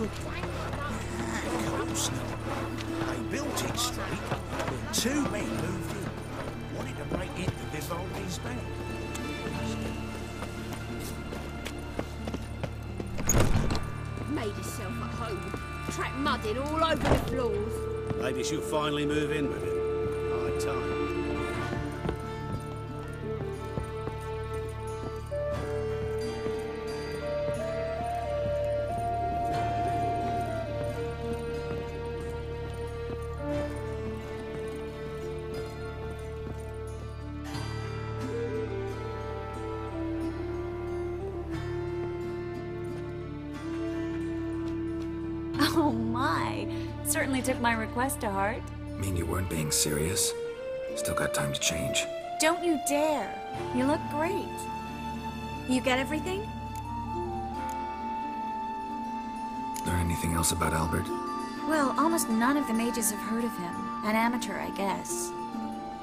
Central? Of course not. They built it straight, but two men moved in. Wanted to break into Vivaldi's band. Made herself at home. Track mudding all over the floors. Maybe she'll finally move in with him. High time. Oh my, certainly took my request to heart. Mean you weren't being serious? Still got time to change. Don't you dare. You look great. You get everything? Learn anything else about Albert? Well, almost none of the mages have heard of him. An amateur, I guess.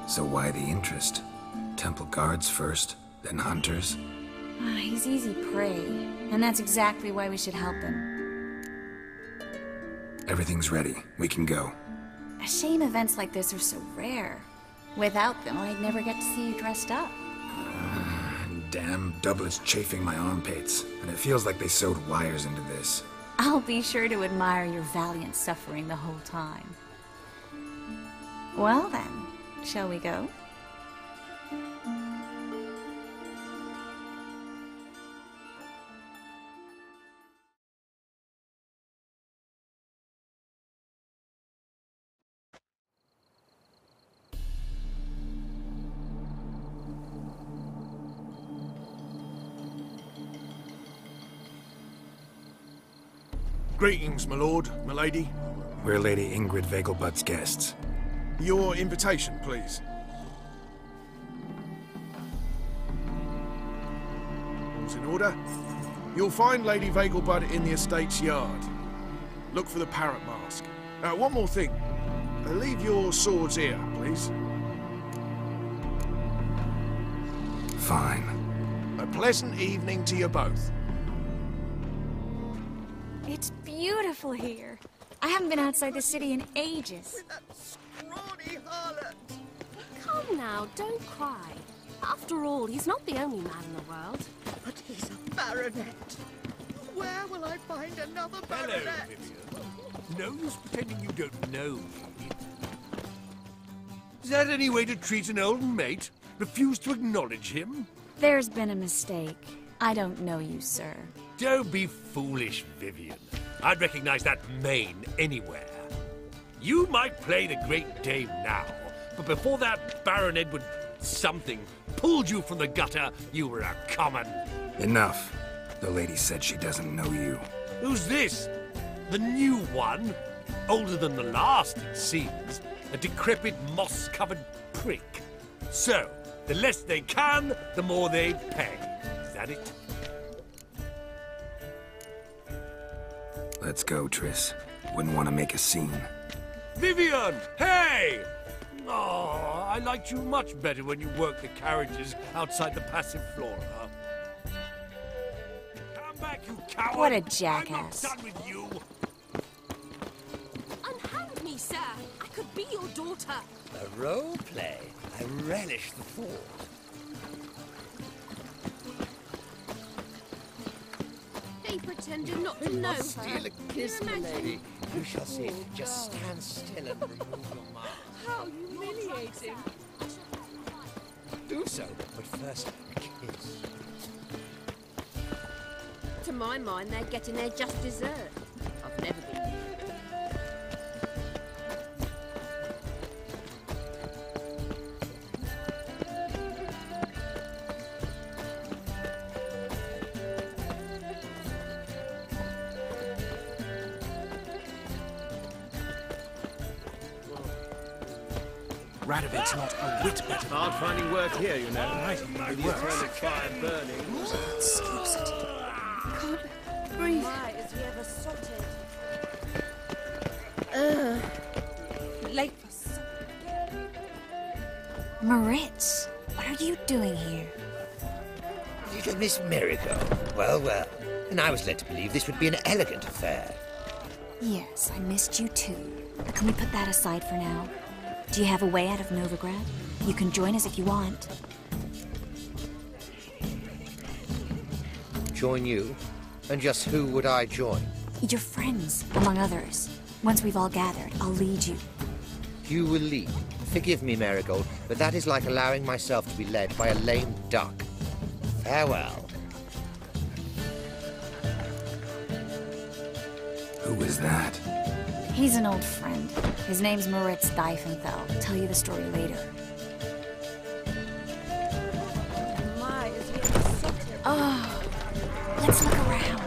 So why the interest? Temple guards first, then hunters? He's easy prey, and that's exactly why we should help him. Everything's ready. We can go. A shame events like this are so rare. Without them, I'd never get to see you dressed up. Damn doublets chafing my armpits, and it feels like they sewed wires into this. I'll be sure to admire your valiant suffering the whole time. Well then, shall we go? Greetings, my lord, my lady. We're Lady Ingrid Vegelbud's guests. Your invitation, please. All's in order. You'll find Lady Vegelbud in the estate's yard. Look for the parrot mask. One more thing. Leave your swords here, please. Fine. A pleasant evening to you both. It's beautiful here. I haven't been outside the city in ages. With that scrawny harlot! Come now, don't cry. After all, he's not the only man in the world. But he's a baronet. Where will I find another baronet? Hello, Vivian. No use pretending you don't know me. Is that any way to treat an old mate? Refuse to acknowledge him? There's been a mistake. I don't know you, sir. Don't be foolish, Vivian. I'd recognize that mane anywhere. You might play the Great Dame now, but before that Baron Edward something pulled you from the gutter, you were a common. Enough. The lady said she doesn't know you. Who's this? The new one? Older than the last, it seems. A decrepit, moss-covered prick. So, the less they can, the more they pay. Is that it? Let's go, Triss. Wouldn't want to make a scene. Vivian! Hey! Oh, I liked you much better when you worked the carriages outside the passive flora. Come back, you coward! What a jackass. I'm not done with you! Unhand me, sir. I could be your daughter. A role play. I relish the thought. They pretended not to know her. Steal a kiss, my lady. You shall see if you just stand still and remove your mask. How humiliating. Do so, but first, a kiss. To my mind, they're getting their just dessert. I've never been. Radovid's not a whit better. Hard finding work here, you know. Right, When you turn the fire burning. Can't breathe. Why is he ever sorted? Late for supper. Moritz, what are you doing here? Little Miss Miracle. Well, well. And I was led to believe this would be an elegant affair. Yes, I missed you too. But can we put that aside for now? Do you have a way out of Novigrad? You can join us if you want. Join you? And just who would I join? Your friends, among others. Once we've all gathered, I'll lead you. You will lead. Forgive me, Marigold, but that is like allowing myself to be led by a lame duck. Farewell. Who is that? He's an old friend. His name's Moritz Diefenthal. I'll tell you the story later. Oh, let's look around.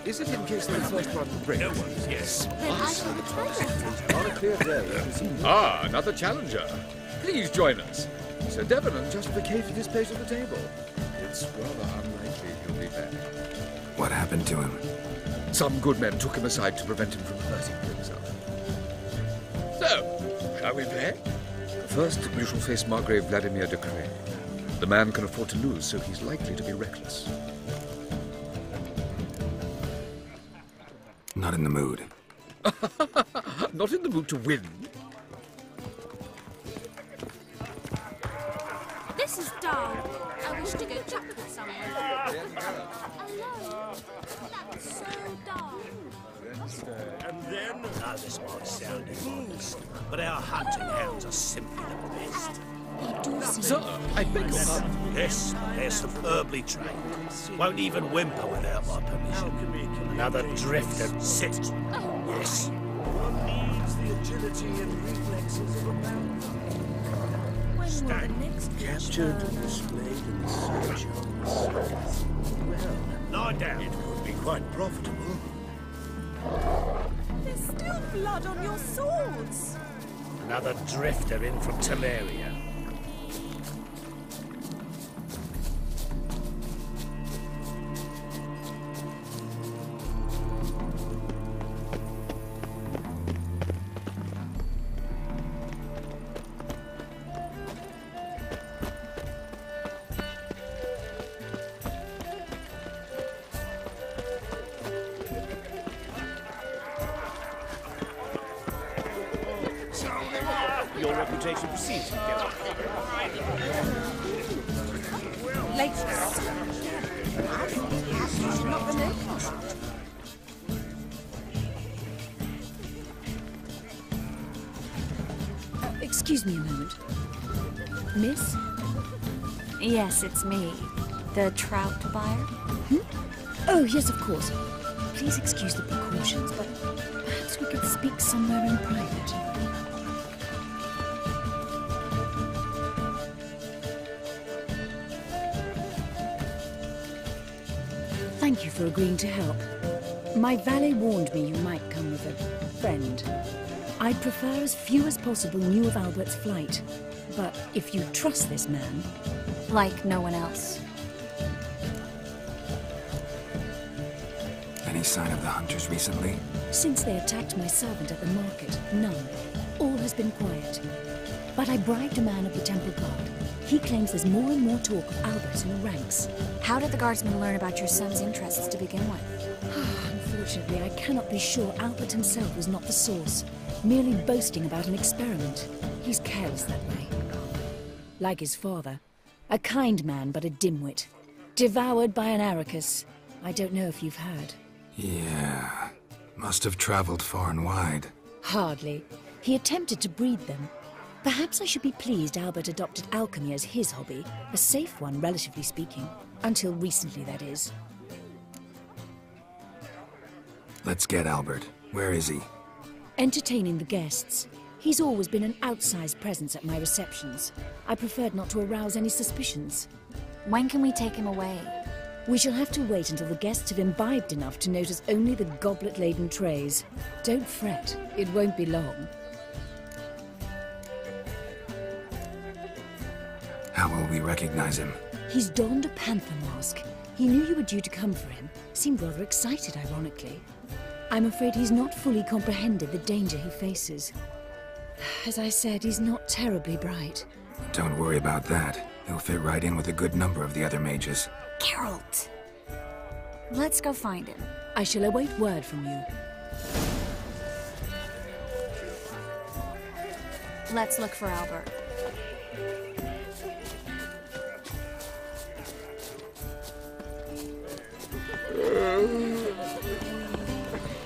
Is it in case they first brought the break? No one's, yes. Then I shall return. On a clear day. Ah, another challenger. Please join us. Sir Devenant just vacated his place at the table. It's rather unlikely he'll be back. What happened to him? Some good men took him aside to prevent him from hurting himself. So, shall we play? First, you shall face Margrave Vladimir de Cray. The man can afford to lose, so he's likely to be reckless. Not in the mood. Not in the mood to win. This is dull. I wish to go chat with someone. Alone. That's so dull. And then, now this might sound modest, but our hunting hounds are simply the best. They do seem... Sir, I beg your pardon. Yes, they're superbly trained. Won't even whimper without my permission. Another drifter. Sit. Yes. One needs the agility and reflexes of a mountain. Stand. Captured and displayed in the surgeons. Well, Lie down. it could be quite profitable. There's still blood on your swords. Another drifter in from Teleria. Your reputation precedes you, General. Excuse me a moment. Miss? Yes, it's me. The trout buyer? Oh, yes, of course. Please excuse the precautions, but perhaps we could speak somewhere in private. Thank you for agreeing to help. My valet warned me you might come with a friend. I'd prefer as few as possible knew of Albert's flight. But if you trust this man... Like no one else. Any sign of the hunters recently? Since they attacked my servant at the market, none. All has been quiet. But I bribed a man of the Temple Guard. He claims there's more and more talk of Albert in the ranks. How did the guardsmen learn about your son's interests to begin with? Unfortunately, I cannot be sure Albert himself was not the source, merely boasting about an experiment. He's careless that way. Like his father. A kind man, but a dimwit. Devoured by an Arrakis. I don't know if you've heard. Yeah. Must have traveled far and wide. Hardly. He attempted to breed them. Perhaps I should be pleased Albert adopted alchemy as his hobby. A safe one, relatively speaking. Until recently, that is. Let's get Albert. Where is he? Entertaining the guests. He's always been an outsized presence at my receptions. I preferred not to arouse any suspicions. When can we take him away? We shall have to wait until the guests have imbibed enough to notice only the goblet-laden trays. Don't fret, it won't be long. How will we recognize him? He's donned a panther mask. He knew you were due to come for him. Seemed rather excited, ironically. I'm afraid he's not fully comprehended the danger he faces. As I said, he's not terribly bright. Don't worry about that. They'll fit right in with a good number of the other mages. Geralt! Let's go find him. I shall await word from you. Let's look for Albert.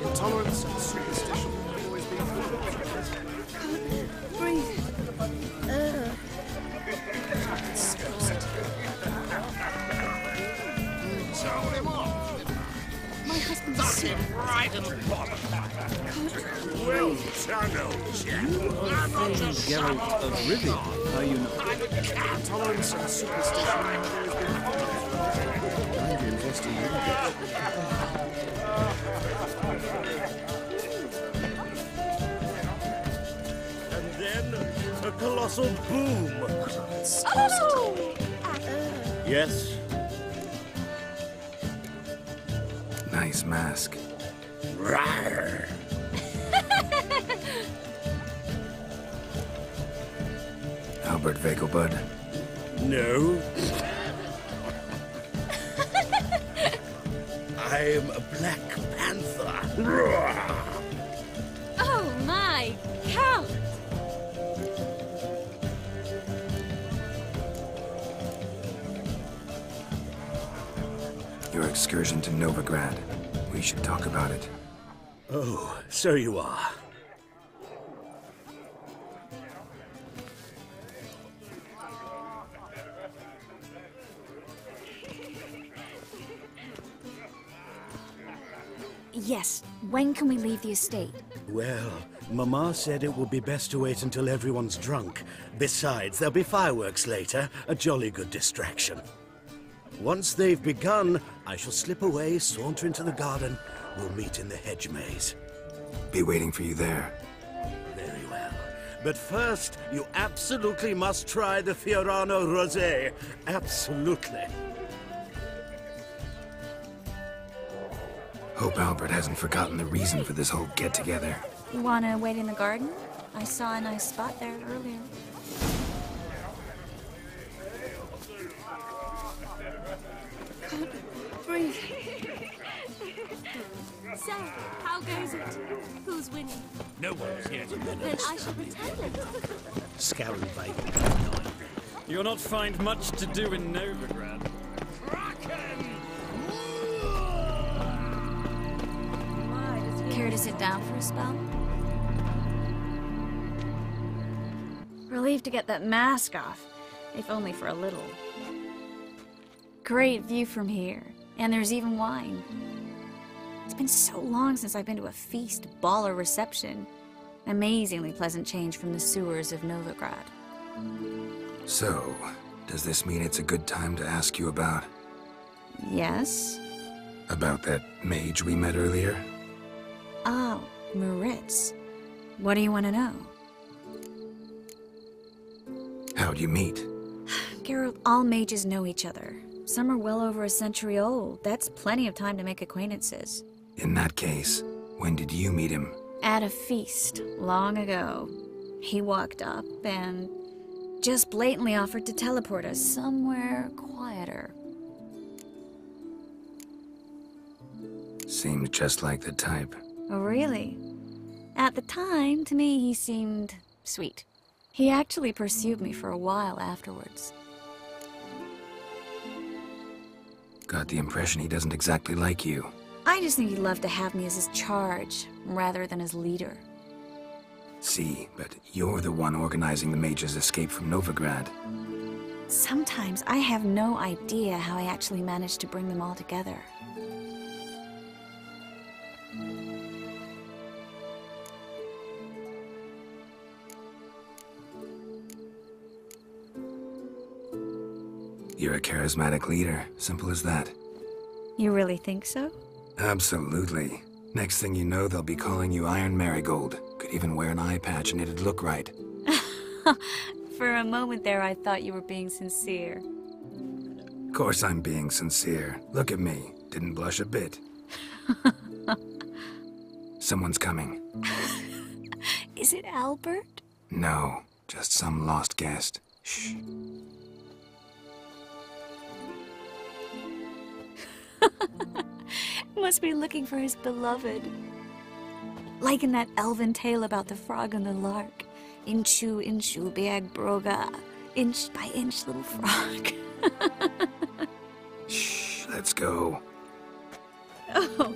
Intolerance and superstition have always been Breathe. My husband's sick. Right in the bottom. Well done, old chap. Geralt of Rivia, are you not? Intolerance and superstition have always been I'm investigating. And then a colossal boom. Oh! Yes? Nice mask. Rawr. Albert Vegelbud. No. I am a Black Panther. Rawr. Oh my Count! Your excursion to Novigrad. We should talk about it. Oh, so you are. Yes, when can we leave the estate? Well, Mama said it would be best to wait until everyone's drunk. Besides, there'll be fireworks later, a jolly good distraction. Once they've begun, I shall slip away, saunter into the garden. We'll meet in the hedge maze. Be waiting for you there. Very well. But first, you absolutely must try the Fiorano Rosé. Absolutely. Hope Albert hasn't forgotten the reason for this whole get-together. You wanna wait in the garden? I saw a nice spot there earlier. Breathe. So, how goes it? Who's winning? No one's here to win Then us. I shall pretend it. Scarron Vale. You'll not find much to do in Novigrad. Care to sit down for a spell? Relieved to get that mask off, if only for a little. Great view from here, and there's even wine. It's been so long since I've been to a feast, ball, or reception. Amazingly pleasant change from the sewers of Novigrad. So, does this mean it's a good time to ask you about... Yes? about that mage we met earlier? Oh, Moritz. What do you want to know? How'd you meet? Geralt, all mages know each other. Some are well over a century old. That's plenty of time to make acquaintances. In that case, when did you meet him? At a feast, long ago. He walked up and just blatantly offered to teleport us somewhere quieter. Seemed just like the type. Oh, really? At the time, to me, he seemed sweet. He actually pursued me for a while afterwards. Got the impression he doesn't exactly like you. I just think he'd love to have me as his charge, rather than his leader. See, but you're the one organizing the mage's escape from Novigrad. Sometimes I have no idea how I actually managed to bring them all together. You're a charismatic leader. Simple as that. You really think so? Absolutely. Next thing you know, they'll be calling you Iron Marigold. Could even wear an eye patch and it'd look right. For a moment there, I thought you were being sincere. Of course I'm being sincere. Look at me. Didn't blush a bit. Someone's coming. Is it Albert? No, just some lost guest. Shh. must be looking for his beloved. Like in that elven tale about the frog and the lark. Inchu, inchu, biag broga. Inch by inch, little frog. Shh, let's go. Oh.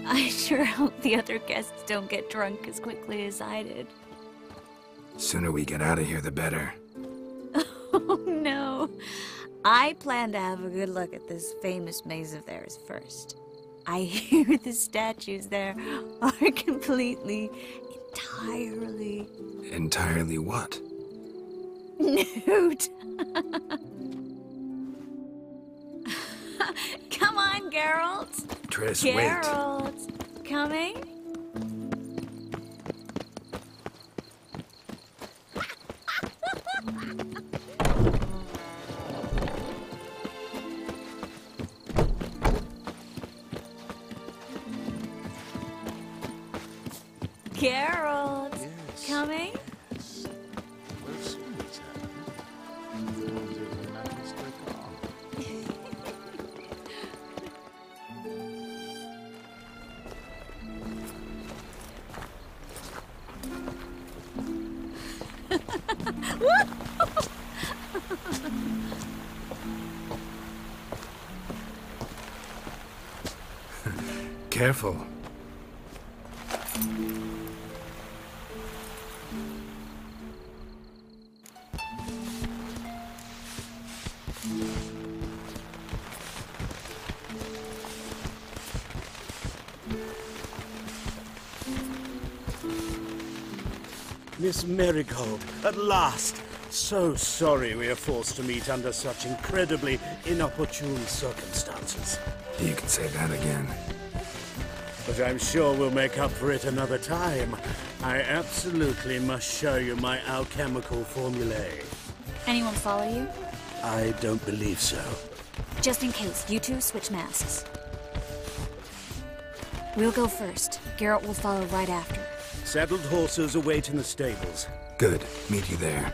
I sure hope the other guests don't get drunk as quickly as I did. Sooner we get out of here, the better. Oh, no. I plan to have a good look at this famous maze of theirs first. I hear the statues there are entirely... Entirely what? Nude. Come on, Geralt. Triss, Geralt. Coming? Geralt, yes. Coming? Well, soon it's happening. Careful. Miss Marigold, at last! So sorry we are forced to meet under such incredibly inopportune circumstances. You can say that again. But I'm sure we'll make up for it another time. I absolutely must show you my alchemical formulae. Anyone follow you? I don't believe so. Just in case, you two switch masks. We'll go first. Geralt will follow right after. Saddled horses await in the stables. Good. Meet you there.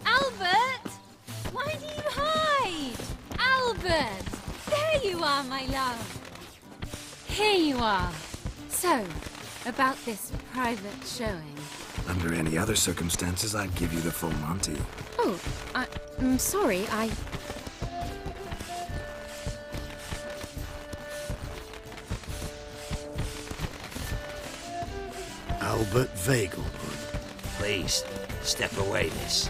Albert! Why do you hide? Albert! There you are, my love. Here you are. So, about this private showing. Under any other circumstances, I'd give you the full Monty. Oh, I'm sorry, Albert Vegelbud. Please, step away, miss.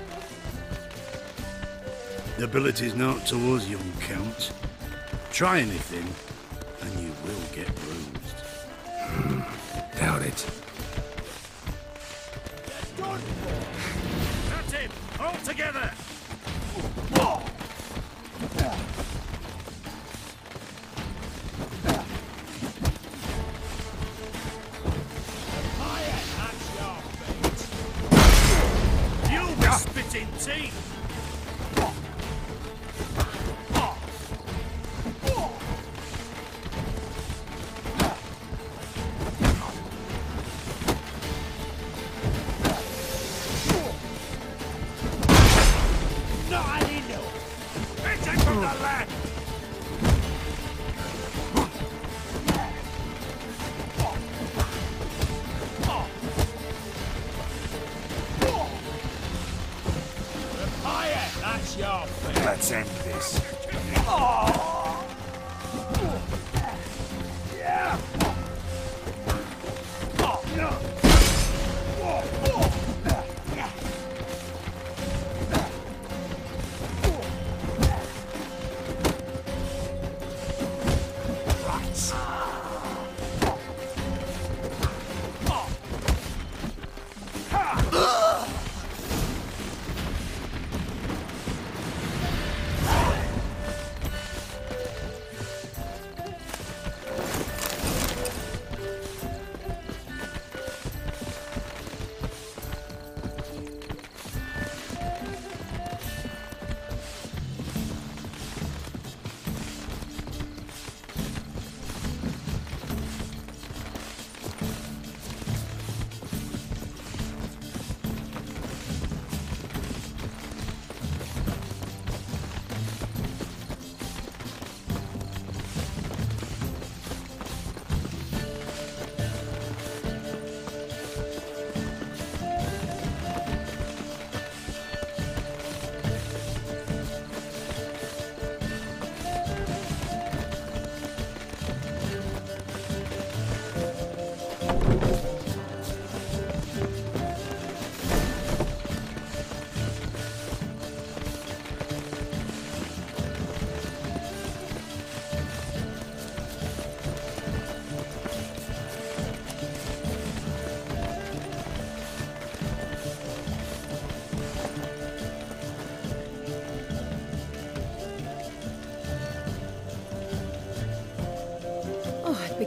The ability's not towards young Count. Try anything, and you will get bruised. Doubt it. That's it! All together! You'll be spitting teeth! Let's end this.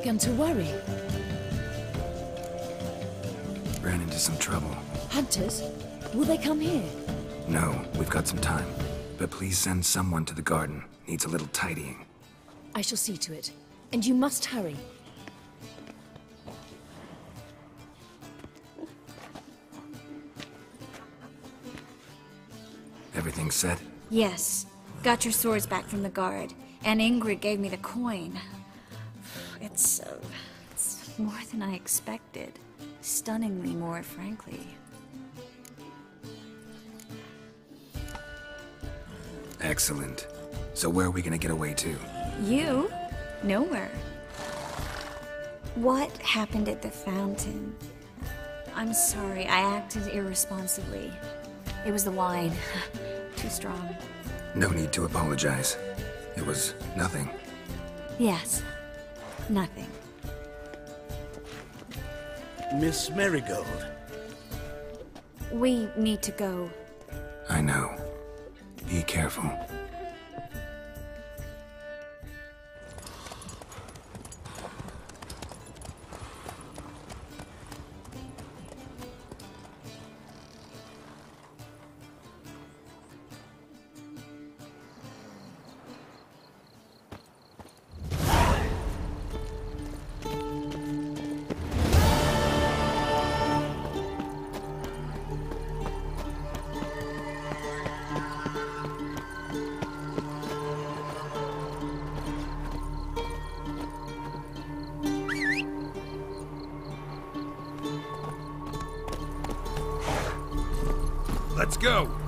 begun to worry. Ran into some trouble. Hunters? Will they come here? No, we've got some time. But please send someone to the garden. Needs a little tidying. I shall see to it. And you must hurry. Everything set? Yes. Got your swords back from the guard. And Ingrid gave me the coin. It's more than I expected. Stunningly more, frankly. Excellent. So where are we gonna get away to? You? Nowhere. What happened at the fountain? I'm sorry, I acted irresponsibly. It was the wine. Too strong. No need to apologize. It was nothing. Yes. Nothing. Miss Marigold. We need to go. I know. Be careful. Let's go.